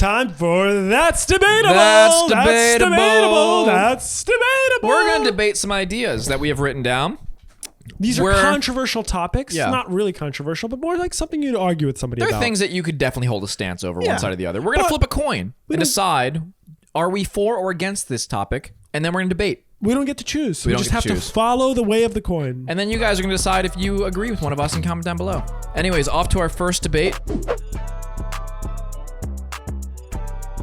time for That's Debatable. That's Debatable. That's Debatable. We're going to debate some ideas that we have written down. These are controversial topics. Yeah. Not really controversial, but more like something you'd argue with somebody There about. are things that you could definitely hold a stance over Yeah. one side or the other. We're going to flip a coin and decide, are we for or against this topic? And then we're going to debate. We don't get to choose. We don't just get have to to choose. follow the way of the coin. And then you guys are going to decide if you agree with one of us and comment down below. Anyways, off to our first debate.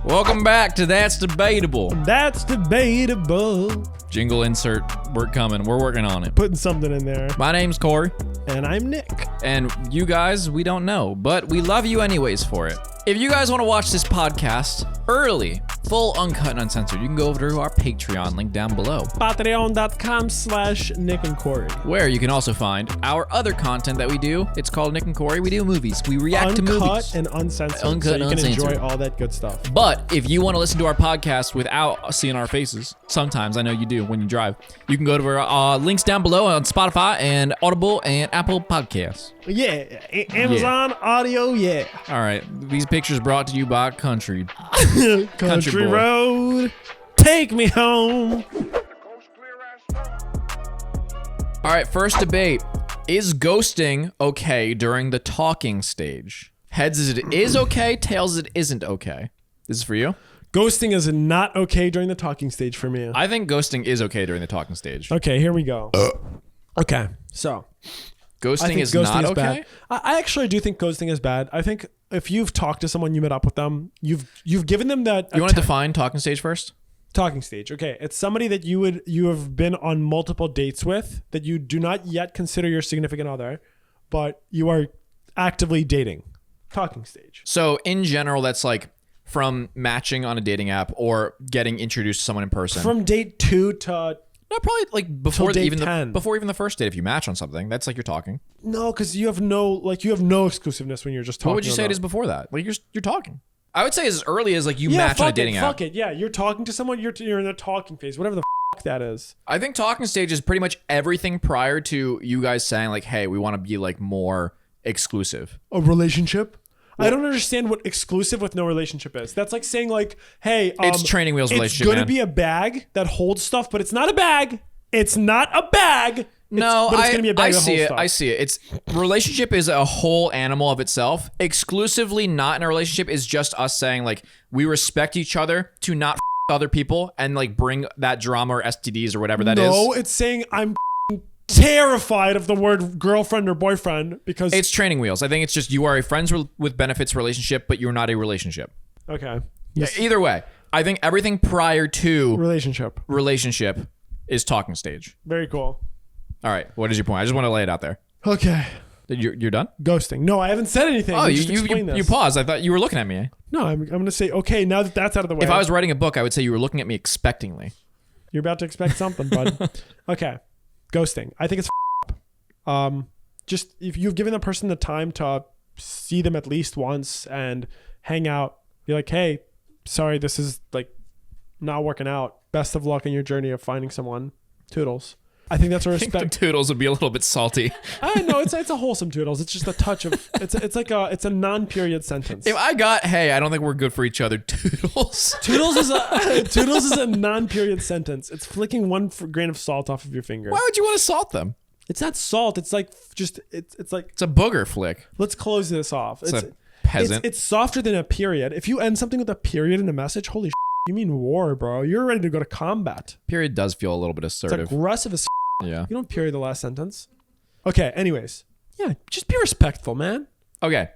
Welcome back to That's Debatable. That's Debatable. Jingle insert. We're coming. We're working on it. Putting something in there. My name's Corey. And I'm Nick. And you guys, we don't know, but we love you anyways for it. If you guys want to watch this podcast early, full, uncut, and uncensored, you can go over to our Patreon link down below, Patreon.com/Nick and Corey. where you can also find our other content that we do. It's called Nick and Corey. We do movies. We react to movies. Uncut and uncensored. Uncut so and you can uncensored. enjoy all that good stuff. But if you want to listen to our podcast without seeing our faces, sometimes I know you do when you drive, you can go to our links down below on Spotify and Audible and Apple Podcasts. Yeah. Amazon Audio, yeah. All right. These pictures brought to you by Country. Country boy. road, take me home. All right, first debate. Is ghosting okay during the talking stage? Heads is it is okay, tails it isn't okay. This is for you? Ghosting is not okay during the talking stage for me. I think ghosting is okay during the talking stage. Okay, here we go. Okay, so I Ghosting think is ghosting not is okay? bad. I actually do think ghosting is bad. I think if you've talked to someone, you met up with them, you've given them that You want to define talking stage first? talking stage. Okay, it's somebody that you have been on multiple dates with that you do not yet consider your significant other, but you are actively dating. Talking stage. So in general, that's like from matching on a dating app or getting introduced to someone in person. From date 2 to No, probably like before date even 10. before even the first date. If you match on something, that's like you're talking. no, because you have no exclusiveness when you're just talking. What would you say it is before that? Like you're talking. I would say as early as like you match on a dating app. Fuck it. Yeah, you're talking to someone. You're in the talking phase. Whatever the fuck that is. I think talking stage is pretty much everything prior to you guys saying like, hey, we want to be like more exclusive. A relationship. I don't understand what exclusive with no relationship is. That's like saying like, hey, It's training wheels relationship, It's going to man. be a bag that holds stuff, but it's not a bag. It's not a bag. No, but it's going to be a bag that I see holds it. stuff. I see it. It's relationship is a whole animal of itself. Exclusively not in a relationship is just us saying like we respect each other to not other people and like bring that drama or STDs or whatever that is. No, it's saying I'm terrified of the word girlfriend or boyfriend because It's training wheels. I think it's just you are a friends with benefits relationship, but you're not a relationship. okay. Either way, I think everything prior to Relationship. is talking stage. Very cool. All right, what is your point? I just want to lay it out there. Okay. You're done? Ghosting. No, I haven't said anything. Oh, I just you explained this. paused. I thought you were looking at me. No, I'm going to say, okay, now that that's out of the way. If I was writing a book, I would say you were looking at me expectingly. You're about to expect something, bud. Okay. Ghosting. I think it's just if you've given the person the time to see them at least once and hang out, be like, hey, sorry, this is like not working out. Best of luck in your journey of finding someone. Toodles. I think that's a I think the respect. toodles would be a little bit salty. I know it's a wholesome toodles. It's just a touch of it's a non-period sentence. If I got, hey, I don't think we're good for each other, toodles. Toodles is a non-period sentence. It's flicking one grain of salt off of your finger. Why would you want to salt them? It's not salt. It's like just it's like It's a booger flick. let's close this off. It's a peasant. It's softer than a period. If you end something with a period in a message, holy you mean war, bro. You're ready to go to combat. Period does feel a little bit It's assertive. aggressive as Yeah. You don't period the last sentence. Okay, anyways. Yeah, just be respectful, man. Okay.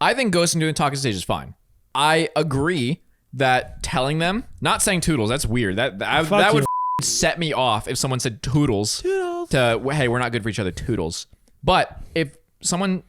I think ghosting during talking stage is fine. I agree that telling them, not saying toodles, that's weird. That would set me off if someone said toodles. Toodles. To, hey, we're not good for each other, toodles. But if someone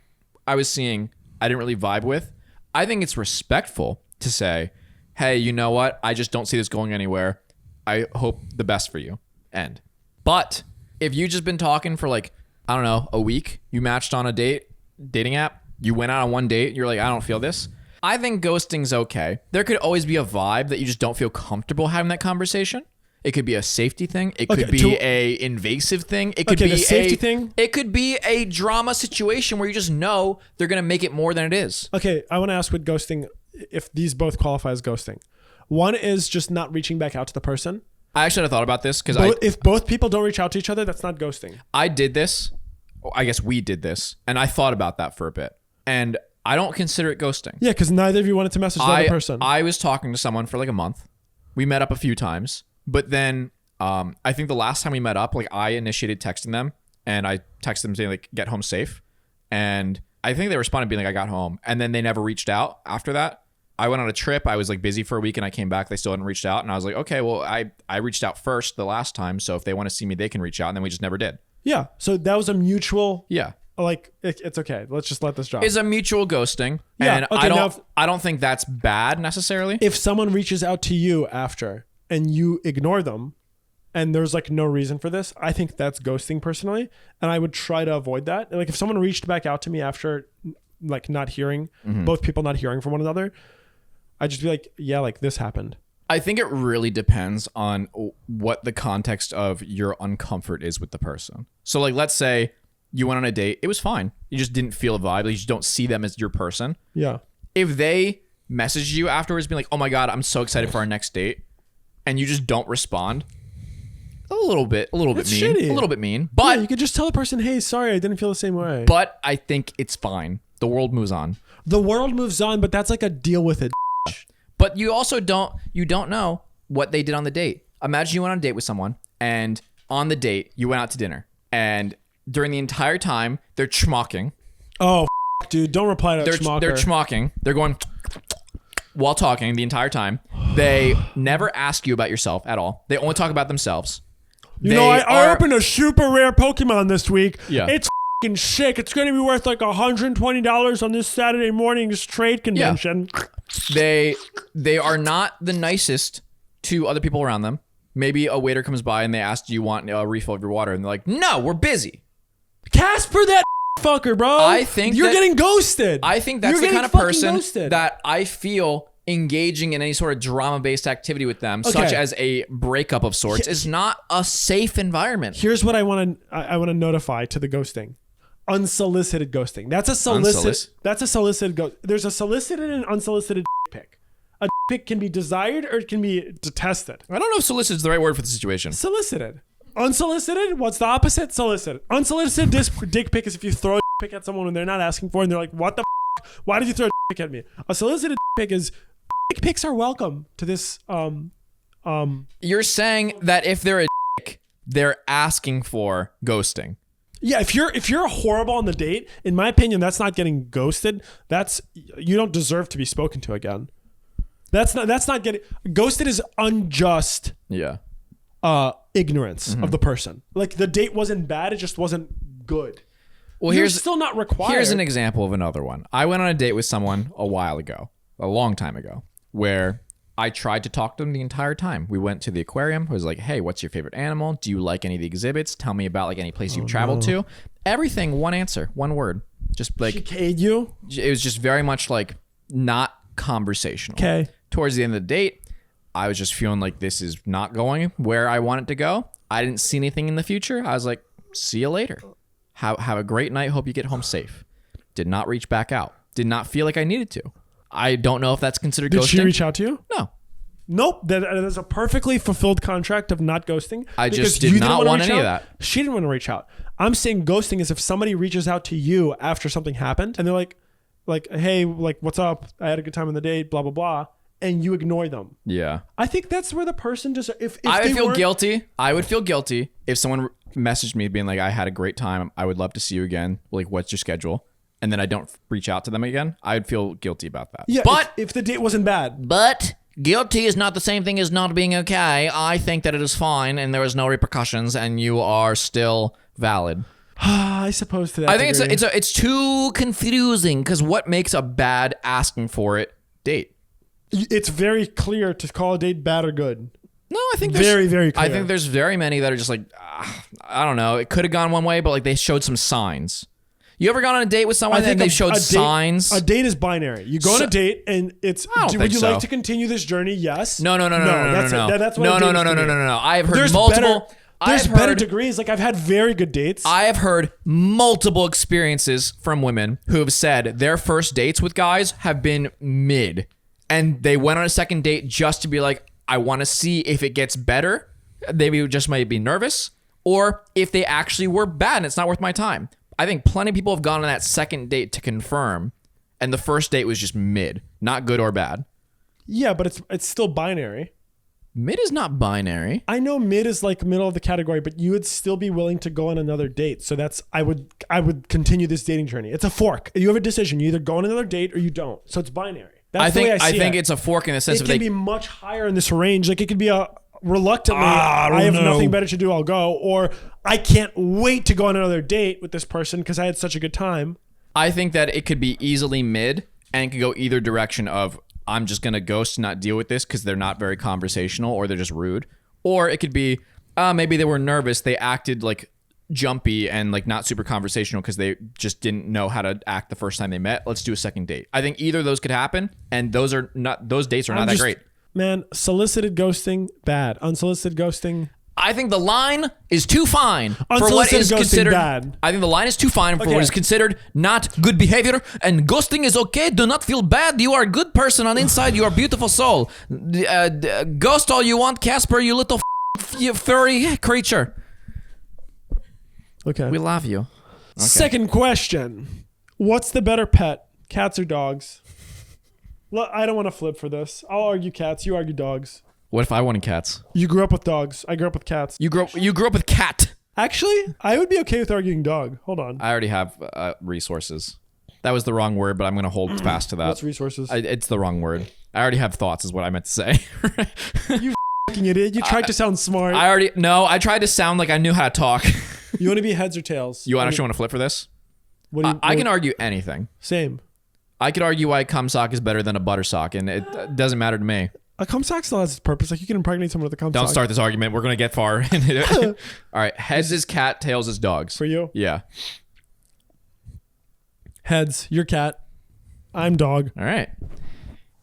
I was seeing I didn't really vibe with, I think it's respectful to say, hey, you know what? I just don't see this going anywhere. I hope the best for you. End. But if you just been talking for like, I don't know, a week, you matched on a dating app, you went out on one date, you're like, I don't feel this. I think ghosting's okay. There could always be a vibe that you just don't feel comfortable having that conversation. It could be a safety thing. It could be a invasive thing. It could be the safety thing. It could be a drama situation where you just know they're gonna make it more than it is. Okay, I want to ask with ghosting, if these both qualify as ghosting. One is just not reaching back out to the person. I actually had thought about this because if both people don't reach out to each other, that's not ghosting. I did this. I guess we did this, and I thought about that for a bit, and I don't consider it ghosting. Yeah, because neither of you wanted to message the other person. I was talking to someone for like a month. We met up a few times, but then I think the last time we met up, like I initiated texting them, and I texted them saying like get home safe, and I think they responded being like I got home, and then they never reached out after that. I went on a trip. I was like busy for a week and I came back. They still hadn't reached out. And I was like, okay, well, I reached out first the last time. So if they want to see me, they can reach out. And then we just never did. Yeah. So that was a mutual. Yeah. Like, it's okay. Let's just let this drop. It's a mutual ghosting. Yeah. And okay, I don't think that's bad necessarily. If someone reaches out to you after and you ignore them and there's like no reason for this, I think that's ghosting personally. And I would try to avoid that. Like if someone reached back out to me after like not hearing, both people not hearing from one another, I'd just be like, yeah, like this happened. I think it really depends on what the context of your uncomfort is with the person. So like, let's say you went on a date. It was fine. You just didn't feel a vibe. Like, you just don't see them as your person. Yeah. If they message you afterwards being like, oh my God, I'm so excited for our next date, and you just don't respond, a little bit That's mean. shitty. A little bit mean. But yeah, you could just tell the person, hey, sorry, I didn't feel the same way. But I think it's fine. The world moves on. The world moves on, but that's like a deal with it. But you also don't know what they did on the date. Imagine you went on a date with someone, and on the date, you went out to dinner, and during the entire time, they're schmocking. Oh, dude, don't reply to schmocker. They're schmocking. They're going while talking the entire time. They never ask you about yourself at all. They only talk about themselves. I opened a super rare Pokemon this week. Yeah. It's fucking sick. It's going to be worth like $120 on this Saturday morning's trade convention. Yeah. They are not the nicest to other people around them. Maybe a waiter comes by and they ask, do you want a refill of your water? And they're like, no, we're busy. Casper that fucker, bro. I think you're getting ghosted. I think that's the kind of person that I feel engaging in any sort of drama-based activity with them, such as a breakup of sorts, is not a safe environment. Here's what I want to notify to the ghosting. Unsolicited ghosting. That's a solicited ghost. There's a solicited and unsolicited pic. A pic can be desired or it can be detested. I don't know if solicited's the right word for the situation. Solicited. Unsolicited, what's the opposite? Solicited. Unsolicited dick pic is if you throw a pic at someone when they're not asking for it and they're like, what the f***? Why did you throw a pic at me? A solicited pic is dick pics are welcome to this. You're saying that if they're a dick, they're asking for ghosting. Yeah, if you're horrible on the date, in my opinion, that's not getting ghosted. You don't deserve to be spoken to again. That's not getting ghosted is unjust. Yeah. Ignorance of the person. Like the date wasn't bad, it just wasn't good. Well, You're still not required. Here's an example of another one. I went on a date with someone a long time ago, where I tried to talk to them the entire time. We went to the aquarium. I was like, hey, what's your favorite animal? Do you like any of the exhibits? Tell me about like any place you've traveled to. Everything, one answer, one word. Just like, she K'd you? It was just very much like not conversational. Okay. Towards the end of the date, I was just feeling like this is not going where I want it to go. I didn't see anything in the future. I was like, see you later. Have a great night. Hope you get home safe. Did not reach back out. Did not feel like I needed to. I don't know if that's considered ghosting. Did she reach out to you? No. Nope. That is a perfectly fulfilled contract of not ghosting. I just did not want any of that. She didn't want to reach out. I'm saying ghosting is if somebody reaches out to you after something happened and they're like, hey, like, what's up? I had a good time on the date, blah, blah, blah. And you ignore them. Yeah. I think that's where the person just, if I would feel guilty. I would feel guilty if someone messaged me being like, I had a great time. I would love to see you again. Like, what's your schedule? And then I don't reach out to them again. I'd feel guilty about that. Yeah, but if the date wasn't bad. But guilty is not the same thing as not being okay. I think that it is fine and there is no repercussions and you are still valid. I suppose to that I think degree. it's too confusing because what makes a bad asking for it date? It's very clear to call a date bad or good. No, I think very, very clear. I think there's very many that are just like, I don't know. It could have gone one way, but like they showed some signs. You ever gone on a date with someone and they showed signs? A date is binary. You go on a date and it's, would you like to continue this journey? Yes. No. That's what No. I have heard multiple. There's better degrees. Like I've had very good dates. I have heard multiple experiences from women who have said their first dates with guys have been mid. and they went on a second date just to be like, I want to see if it gets better. Maybe just might be nervous, or if they actually were bad and it's not worth my time. I think plenty of people have gone on that second date to confirm, and the first date was just mid, not good or bad. Yeah, but it's still binary. Mid is not binary. I know mid is like middle of the category, but you would still be willing to go on another date. So that's I would continue this dating journey. It's a fork. You have a decision. You either go on another date or you don't. So it's binary. That's the way I think it's a fork in the sense it can be much higher in this range. Like it could be a reluctantly, I have nothing better to do, I'll go, or I can't wait to go on another date with this person because I had such a good time. I think that it could be easily mid and it could go either direction of I'm just going to ghost and not deal with this because they're not very conversational or they're just rude. Or it could be maybe they were nervous. They acted like jumpy and like not super conversational because they just didn't know how to act the first time they met. Let's do a second date. I think either of those could happen, and those dates are not that great. Man, solicited ghosting, bad. Unsolicited ghosting. I think the line is too fine for Unsolicited what is ghosting, considered bad. I think the line is too fine for what is considered not good behavior, and ghosting is okay. Do not feel bad. You are a good person on inside. You are a beautiful soul. Ghost all you want, Casper, you little furry creature. Okay. We love you. Okay. Second question. What's the better pet? Cats or dogs? I don't want to flip for this. I'll argue cats. You argue dogs. What if I wanted cats? You grew up with dogs. I grew up with cats. You grew up with cat. Actually, I would be okay with arguing dog. Hold on. I already have resources. That was the wrong word, but I'm going to hold fast to that. What's resources? It's the wrong word. I already have thoughts is what I meant to say. You fucking idiot. You tried to sound smart. I tried to sound like I knew how to talk. You want to be heads or tails? You actually want to flip for this? I can argue anything. Same. I could argue why cum sock is better than a butter sock, and it doesn't matter to me. A cum sock still has its purpose. Like you can impregnate someone with a cum sock. Don't start this argument. We're going to get far into it. All right. Heads is cat, tails is dogs. For you? Yeah. Heads. You're cat. I'm dog. All right.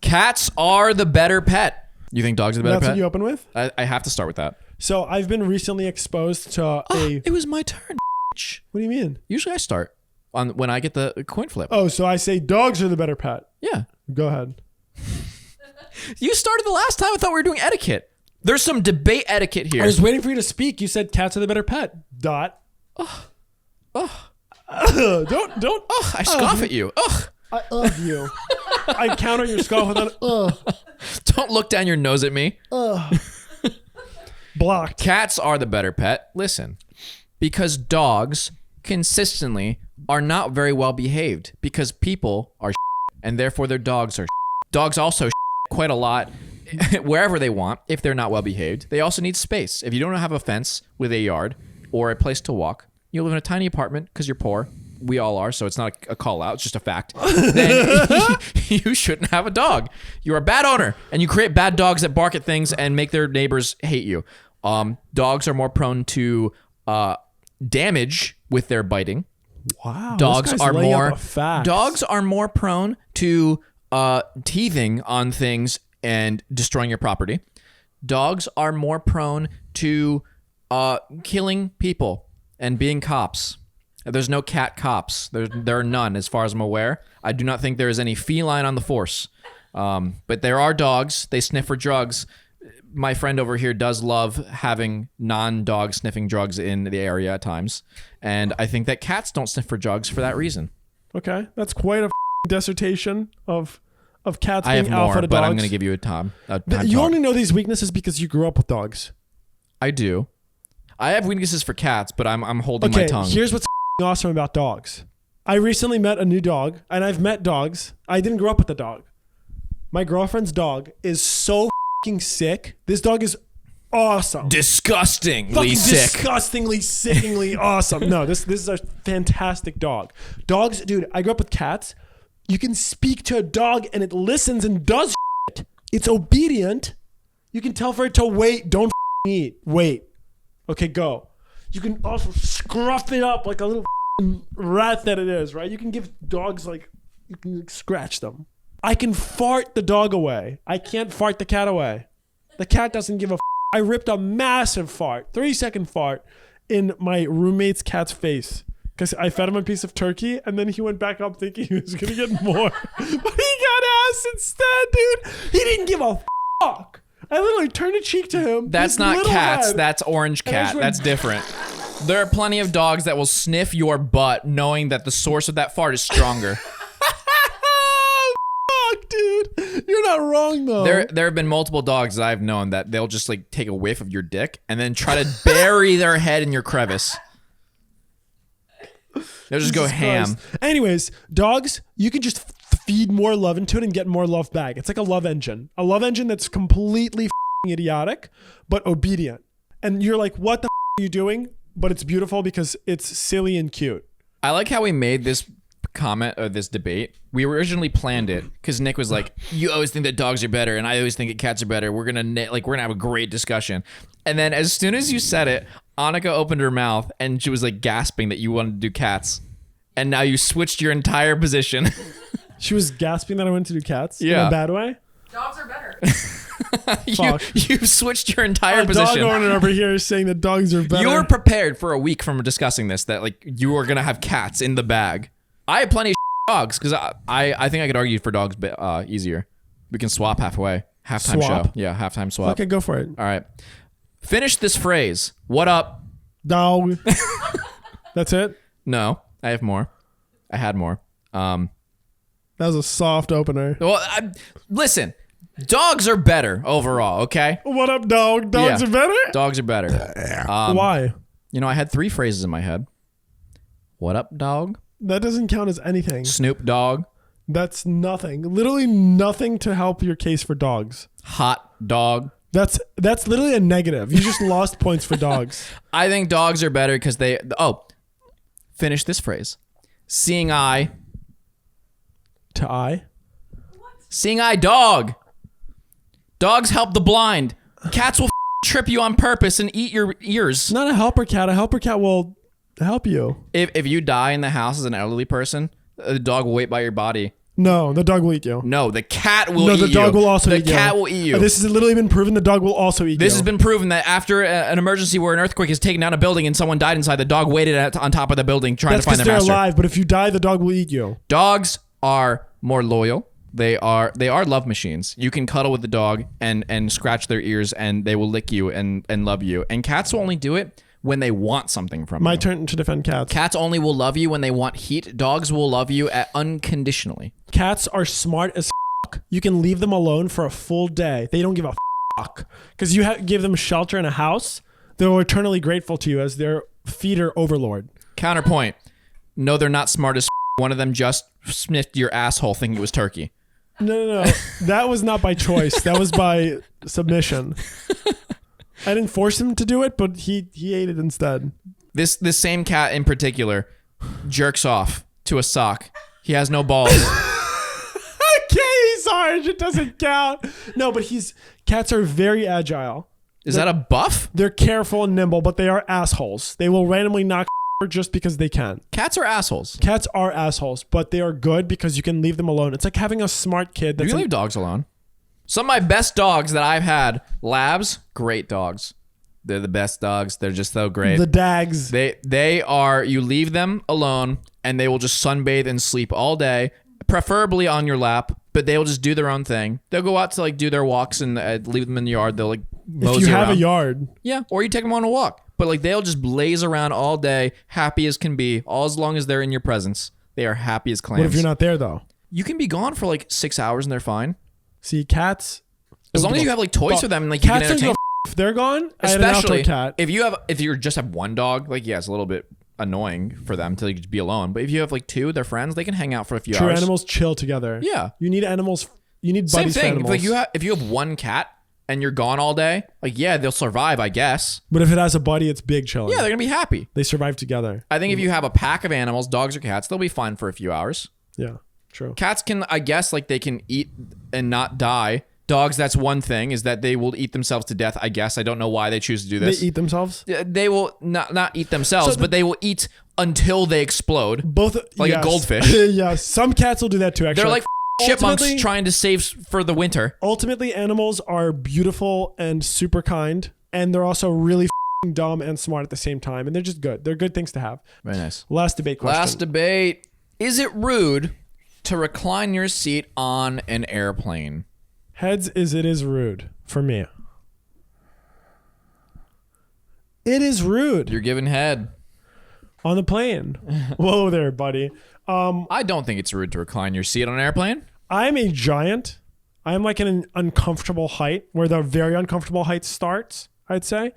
Cats are the better pet. You think dogs are the better pet? That's what you open with? I have to start with that. So I've been recently exposed to It was my turn. What do you mean? Usually I start when I get the coin flip. Oh, so I say dogs are the better pet. Yeah. Go ahead. You started the last time. I thought we were doing etiquette. There's some debate etiquette here. I was waiting for you to speak. You said cats are the better pet. Dot. Don't. I scoff at you. I love you. I counter your scoff with an Don't look down your nose at me. Blocked. Cats are the better pet. Listen, because dogs consistently are not very well behaved because people are and therefore their dogs are Dogs also quite a lot wherever they want if they're not well behaved. They also need space. If you don't have a fence with a yard or a place to walk, you live in a tiny apartment because you're poor. We all are, so it's not a call out. It's just a fact. Then you shouldn't have a dog. You're a bad owner, and you create bad dogs that bark at things and make their neighbors hate you. Dogs are more prone to damage with their biting. Wow. Dogs are more prone to teething on things and destroying your property. Dogs are more prone to killing people and being cops. There's no cat cops. There are none as far as I'm aware. I do not think there is any feline on the force. But there are dogs. They sniff for drugs. My friend over here does love having non-dog sniffing drugs in the area at times. And I think that cats don't sniff for drugs for that reason. Okay. That's quite a dissertation of cats I being have alpha more, to but dogs. I'm going to give you a time. You only know these weaknesses because you grew up with dogs. I do. I have weaknesses for cats, but I'm holding my tongue. Here's what's awesome about dogs. I recently met a new dog, and I've met dogs. I didn't grow up with the dog. My girlfriend's dog is so sick. This dog is awesome. Disgustingly sick. Disgustingly, sickeningly awesome. No, this is a fantastic dog. Dogs, dude, I grew up with cats. You can speak to a dog, and it listens and does shit. It's obedient. You can tell for it to wait. Don't eat. Wait. Okay, go. You can also scruff it up like a little rat that it is, right? You can give dogs you can scratch them. I can fart the dog away. I can't fart the cat away. The cat doesn't give a I ripped a massive fart, 3-second fart in my roommate's cat's face because I fed him a piece of turkey, and then he went back up thinking he was gonna get more, but he got ass instead, dude. He didn't give a fuck. I literally turned a cheek to him. That's not cats. Head. That's orange cat. That's different. There are plenty of dogs that will sniff your butt knowing that the source of that fart is stronger. Fuck, dude. You're not wrong, though. There have been multiple dogs that I've known that they'll just like take a whiff of your dick and then try to bury their head in your crevice. They'll just go ham. Anyways, dogs, you can just feed more love into it and get more love back. It's like a love engine. A love engine that's completely idiotic, but obedient. And you're like, what the are you doing? But it's beautiful because it's silly and cute. I like how we made this comment or this debate. We originally planned it because Nick was like, you always think that dogs are better and I always think that cats are better. We're gonna have a great discussion. And then as soon as you said it, Annika opened her mouth and she was like gasping that you wanted to do cats. And now you switched your entire position. She was gasping that I wanted to do cats? Yeah. In a bad way? Dogs are better. You switched your entire position. Dog owner over here is saying that dogs are better. You were prepared for a week from discussing this, that like you were gonna have cats in the bag. I have plenty of dogs because I think I could argue for dogs easier. We can swap halfway. Halftime show. Yeah, halftime swap. Okay, go for it. All right. Finish this phrase. What up? Dog. That's it? No, I have more. I had more. That was a soft opener. Well, listen. Dogs are better overall, okay? What up, dog? Dogs are better? Dogs are better. Why? You know, I had 3 phrases in my head. What up, dog? That doesn't count as anything. Snoop Dogg. That's nothing. Literally nothing to help your case for dogs. Hot dog. That's literally a negative. You just lost points for dogs. I think dogs are better because they... Oh, finish this phrase. Seeing eye. To eye? Seeing eye dog. Dogs help the blind. Cats will trip you on purpose and eat your ears. Not a helper cat. A helper cat will help you. If you die in the house as an elderly person, the dog will wait by your body. No, the dog will eat you. No, the cat will eat you. No, the dog will also eat you. The cat will eat you. This has literally been proven. The dog will also eat you. This has been proven that after an emergency where an earthquake has taken down a building and someone died inside, the dog waited on top of the building trying to find their master. That's because they're alive, but if you die, the dog will eat you. Dogs are more loyal. They are love machines. You can cuddle with the dog and scratch their ears and they will lick you and love you. And cats will only do it when they want something from you. My turn to defend cats. Cats only will love you when they want heat. Dogs will love you unconditionally. Cats are smart as fuck. You can leave them alone for a full day. They don't give a fuck. Because you give them shelter in a house, they're eternally grateful to you as their feeder overlord. Counterpoint. No, they're not smart as fuck. One of them just sniffed your asshole thinking it was turkey. No. That was not by choice. That was by submission. I didn't force him to do it, but he ate it instead. This same cat in particular jerks off to a sock. He has no balls. Okay, he's orange. It doesn't count. No, but cats are very agile. Is that a buff? They're careful and nimble, but they are assholes. They will randomly knock just because they can. Cats are assholes. Cats are assholes, but they are good because you can leave them alone. It's like having a smart kid. You can leave dogs alone. Some of my best dogs that I've had, labs, great dogs. They're the best dogs. They're just so great. The dags. They are, you leave them alone and they will just sunbathe and sleep all day, preferably on your lap, but they will just do their own thing. They'll go out to like do their walks and leave them in the yard. They'll like mosey if you have around. A yard. Yeah, or you take them on a walk. But like they'll just blaze around all day, happy as can be, all as long as they're in your presence. They are happy as clams. What if you're not there though? You can be gone for like 6 hours and they're fine. See, cats. As long as you have like toys for them and like you can entertain. If they're gone, especially I had an outdoor cat. If you just have one dog, like it's a little bit annoying for them to like, be alone. But if you have like 2, they're friends, they can hang out for a few hours. True, animals chill together. Yeah, you need animals. You need same buddies thing. for animals. If you have one cat and you're gone all day, like they'll survive, I guess. But if it has a buddy, it's big chilling. Yeah, they're gonna be happy. They survive together. I think if you have a pack of animals, dogs or cats, they'll be fine for a few hours. Yeah, true. Cats can, I guess, like they can eat and not die. Dogs, that's one thing, is that they will eat themselves to death, I guess. I don't know why they choose to do this. They eat themselves? They will not eat themselves, but they will eat until they explode. Both, like a goldfish. Yeah, some cats will do that too, actually. They're like chipmunks trying to save for the winter. Ultimately, animals are beautiful and super kind, and they're also really dumb and smart at the same time, and they're just good. They're good things to have. Very nice. Last debate question. Last debate. Is it rude to recline your seat on an airplane? Heads is it is rude for me. It is rude. You're giving head. On the plane. Whoa there, buddy. I don't think it's rude to recline your seat on an airplane. I'm a giant. I'm like in an uncomfortable height where the very uncomfortable height starts, I'd say.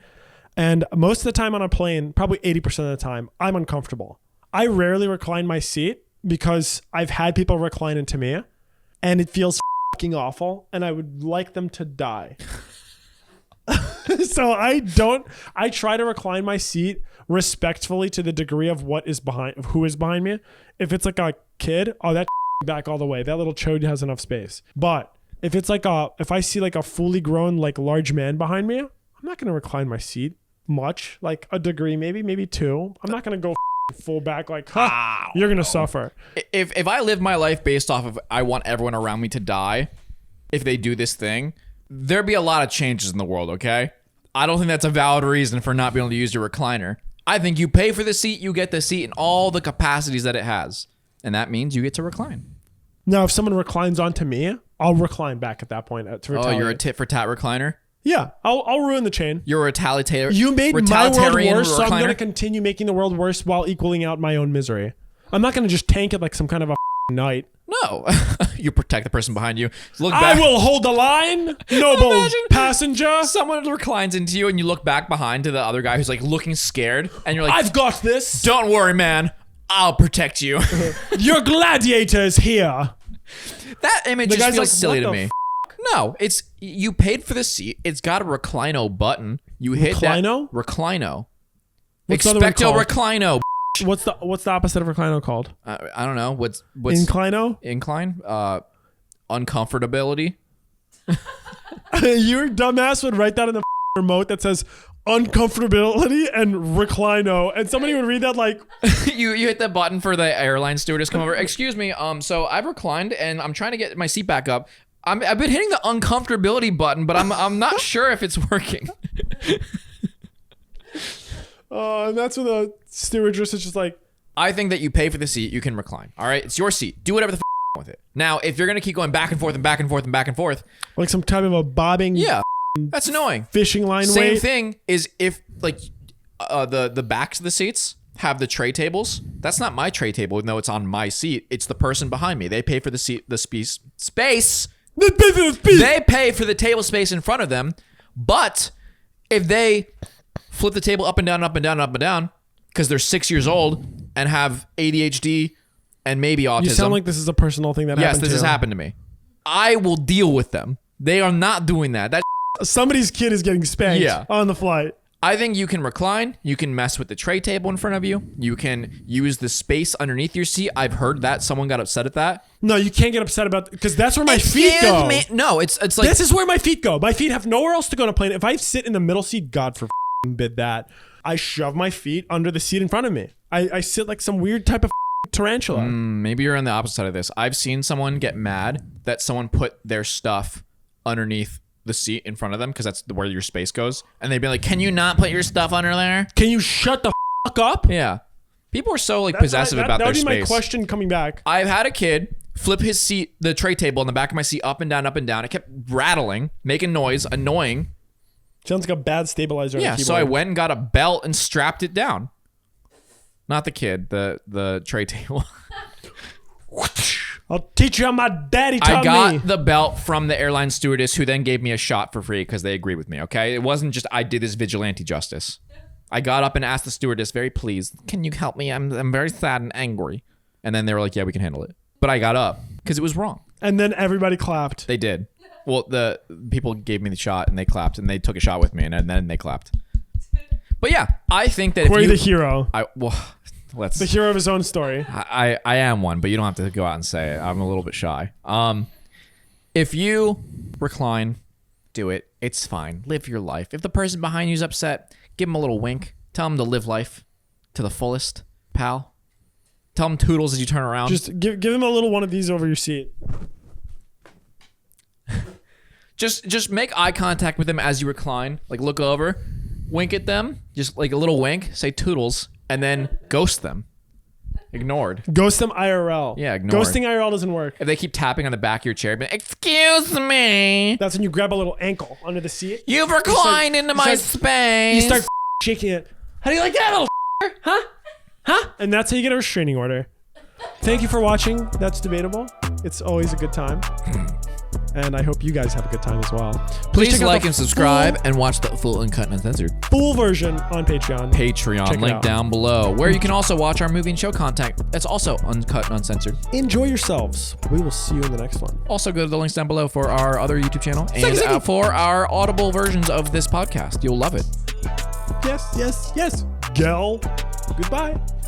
And most of the time on a plane, probably 80% of the time, I'm uncomfortable. I rarely recline my seat because I've had people recline into me and it feels fucking awful and I would like them to die. So I try to recline my seat respectfully to the degree of who is behind me. If it's like a kid, that back all the way. That little chode has enough space. But if it's like if I see like a fully grown, like large man behind me, I'm not going to recline my seat much, like a degree, maybe two. I'm not going to go full back like, you're going to suffer. If I live my life based off of I want everyone around me to die, if they do this thing, there'd be a lot of changes in the world, okay? I don't think that's a valid reason for not being able to use your recliner. I think you pay for the seat, you get the seat in all the capacities that it has. And that means you get to recline. Now, if someone reclines onto me, I'll recline back at that point to retaliate. Oh, you're a tit for tat recliner? Yeah, I'll ruin the chain. You're a retaliator. You made my world worse, so I'm going to recliner? continue making the world worse while equaling out my own misery. I'm not going to just tank it like some kind of a knight. No. You protect the person behind you. Look back. I will hold the line, noble passenger. Someone reclines into you and you look back behind to the other guy who's like looking scared and you're like, I've got this. Don't worry, man. I'll protect you. Your gladiator is here. That image The just guy's feels like, silly what to the me. No, it's you paid for the seat. It's got a reclino button. You hit Reclino? that reclino. What's the other one Expecto called? reclino. What's the opposite of reclino called? I don't know. What's Inclino? incline? Uncomfortability. Your dumbass would write that in the remote that says uncomfortability and reclino, and somebody would read that like you hit the button for the airline stewardess come over. Excuse me. So I've reclined and I'm trying to get my seat back up. I've been hitting the uncomfortability button, but I'm not sure if it's working. and that's when the stewardess is just like, I think that you pay for the seat, you can recline. All right, it's your seat. Do whatever the with it. Now, if you're gonna keep going back and forth and back and forth and back and forth, like some type of a bobbing, yeah, that's annoying. Fishing line. Same weight. thing is if like the backs of the seats have the tray tables. That's not my tray table, even though it's on my seat. It's the person behind me. They pay for the seat, the space. They pay for the table space in front of them. But if they flip the table up and down, up and down, up and down, because they're 6 years old and have ADHD and maybe autism. You sound like this is a personal thing that happened to you. Yes, this has happened to me. I will deal with them. They are not doing that. Somebody's kid is getting spanked on the flight. I think you can recline. You can mess with the tray table in front of you. You can use the space underneath your seat. I've heard that. Someone got upset at that. No, you can't get upset about because that's where my feet go. No, it's like this is where my feet go. My feet have nowhere else to go on a plane. If I sit in the middle seat, God forbid that, I shove my feet under the seat in front of me. I sit like some weird type of tarantula. Maybe you're on the opposite side of this. I've seen someone get mad that someone put their stuff underneath the seat in front of them because that's where your space goes, and they'd be like, "Can you not put your stuff under there? Can you shut the fuck up?" Yeah, people are so like possessive about their space. That would be my question coming back. I've had a kid flip his seat, the tray table in the back of my seat, up and down, up and down. It kept rattling, making noise, annoying. Sounds like a bad stabilizer. Yeah, so I went and got a belt and strapped it down. Not the kid, the tray table. I'll teach you how my daddy taught me. I got the belt from the airline stewardess who then gave me a shot for free because they agreed with me, okay? It wasn't just I did this vigilante justice. I got up and asked the stewardess, very pleased, can you help me? I'm very sad and angry. And then they were like, yeah, we can handle it. But I got up because it was wrong. And then everybody clapped. They did. Well, the people gave me the shot and they clapped and they took a shot with me and then they clapped. But yeah, I think that Corey the hero. The hero of his own story. I am one, but you don't have to go out and say it. I'm a little bit shy. If you recline, do it. It's fine. Live your life. If the person behind you is upset, give them a little wink. Tell them to live life to the fullest, pal. Tell them toodles as you turn around. Just give them a little one of these over your seat. Just make eye contact with them as you recline. Like look over. wink at them, just like a little wink, say toodles, and then ghost them. Ignored. Ghost them IRL. Yeah, ignored. Ghosting IRL doesn't work. If they keep tapping on the back of your chair, be like, excuse me. That's when you grab a little ankle under the seat. You've reclined into my space. You start shaking it. How do you like that, little huh? Huh? And that's how you get a restraining order. Thank you for watching. That's Debatable. It's always a good time. And I hope you guys have a good time as well. Please like and subscribe and watch the full Uncut and Uncensored full version on Patreon. Patreon, link down below, where you can also watch our movie and show content. That's also Uncut and Uncensored. Enjoy yourselves. We will see you in the next one. Also, go to the links down below for our other YouTube channel and for our audible versions of this podcast. You'll love it. Yes, yes, yes. Gel. Goodbye.